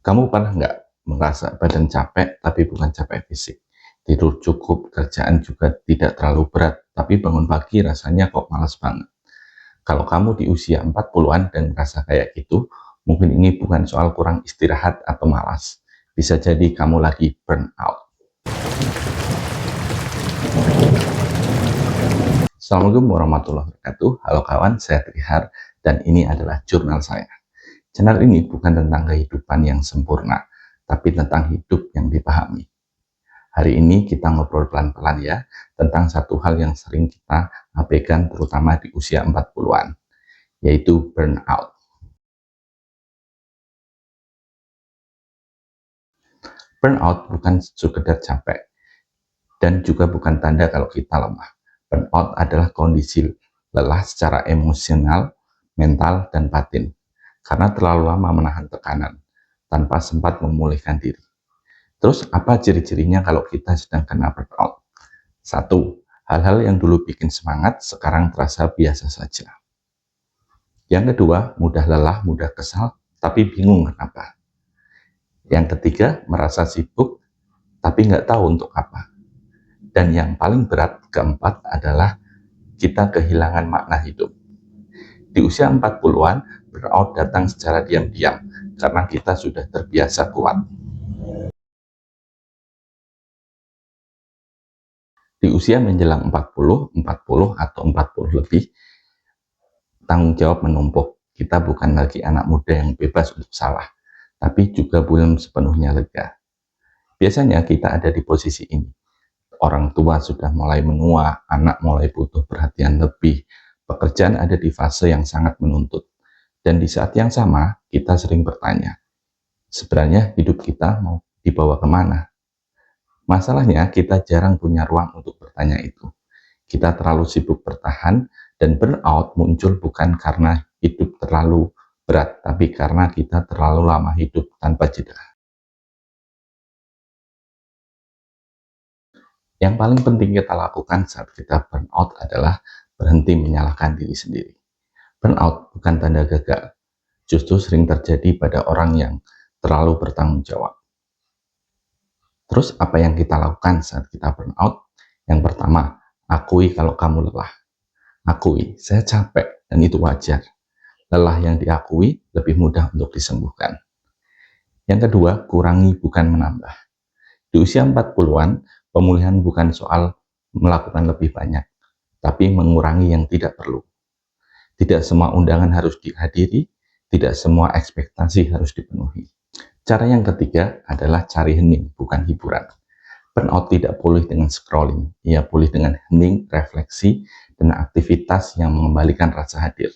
Kamu pernah nggak merasa badan capek tapi bukan capek fisik? Tidur cukup, kerjaan juga tidak terlalu berat, tapi bangun pagi rasanya kok malas banget. Kalau kamu di usia 40-an dan merasa kayak gitu, mungkin ini bukan soal kurang istirahat atau malas. Bisa jadi kamu lagi burn out. Assalamualaikum warahmatullahi wabarakatuh. Halo kawan, saya Trihar dan ini adalah jurnal saya. Channel ini bukan tentang kehidupan yang sempurna, tapi tentang hidup yang dipahami. Hari ini kita ngobrol pelan-pelan ya, tentang satu hal yang sering kita abaikan terutama di usia 40-an, yaitu burnout. Burnout bukan sekedar capek, dan juga bukan tanda kalau kita lemah. Burnout adalah kondisi lelah secara emosional, mental, dan batin, karena terlalu lama menahan tekanan, tanpa sempat memulihkan diri. Terus apa ciri-cirinya kalau kita sedang kena burnout? 1. Hal-hal yang dulu bikin semangat sekarang terasa biasa saja. Yang kedua, mudah lelah, mudah kesal, tapi bingung kenapa. Yang ketiga, merasa sibuk, tapi nggak tahu untuk apa. Dan yang paling berat, keempat, adalah kita kehilangan makna hidup. Di usia 40-an, burnout datang secara diam-diam, karena kita sudah terbiasa kuat. Di usia menjelang 40 atau 40 lebih, tanggung jawab menumpuk. Kita bukan lagi anak muda yang bebas untuk salah, tapi juga belum sepenuhnya lega. Biasanya kita ada di posisi ini. Orang tua sudah mulai menua, anak mulai butuh perhatian lebih, pekerjaan ada di fase yang sangat menuntut. Dan di saat yang sama, kita sering bertanya, sebenarnya hidup kita mau dibawa kemana? Masalahnya, kita jarang punya ruang untuk bertanya itu. Kita terlalu sibuk bertahan, dan burnout muncul bukan karena hidup terlalu berat, tapi karena kita terlalu lama hidup tanpa jeda. Yang paling penting kita lakukan saat kita burnout adalah berhenti menyalahkan diri sendiri. Burnout bukan tanda gagal, justru sering terjadi pada orang yang terlalu bertanggung jawab. Terus apa yang kita lakukan saat kita burnout? Yang pertama, akui kalau kamu lelah. Akui, saya capek dan itu wajar. Lelah yang diakui lebih mudah untuk disembuhkan. Yang kedua, kurangi bukan menambah. Di usia 40-an, pemulihan bukan soal melakukan lebih banyak, tapi mengurangi yang tidak perlu. Tidak semua undangan harus dihadiri, tidak semua ekspektasi harus dipenuhi. Cara yang ketiga adalah cari hening, bukan hiburan. Burnout tidak pulih dengan scrolling, ia pulih dengan hening, refleksi, dan aktivitas yang mengembalikan rasa hadir.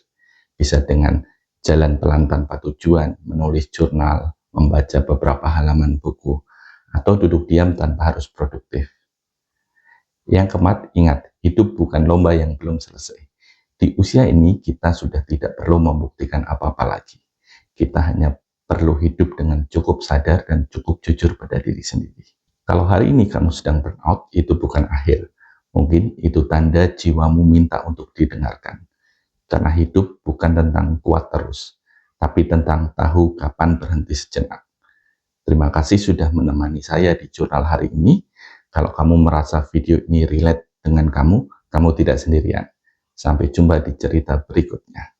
Bisa dengan jalan pelan tanpa tujuan, menulis jurnal, membaca beberapa halaman buku, atau duduk diam tanpa harus produktif. Yang keempat, ingat, hidup bukan lomba yang belum selesai. Di usia ini, kita sudah tidak perlu membuktikan apa-apa lagi. Kita hanya perlu hidup dengan cukup sadar dan cukup jujur pada diri sendiri. Kalau hari ini kamu sedang burnout, itu bukan akhir. Mungkin itu tanda jiwamu minta untuk didengarkan. Karena hidup bukan tentang kuat terus, tapi tentang tahu kapan berhenti sejenak. Terima kasih sudah menemani saya di jurnal hari ini. Kalau kamu merasa video ini relate dengan kamu tidak sendirian. Sampai jumpa di cerita berikutnya.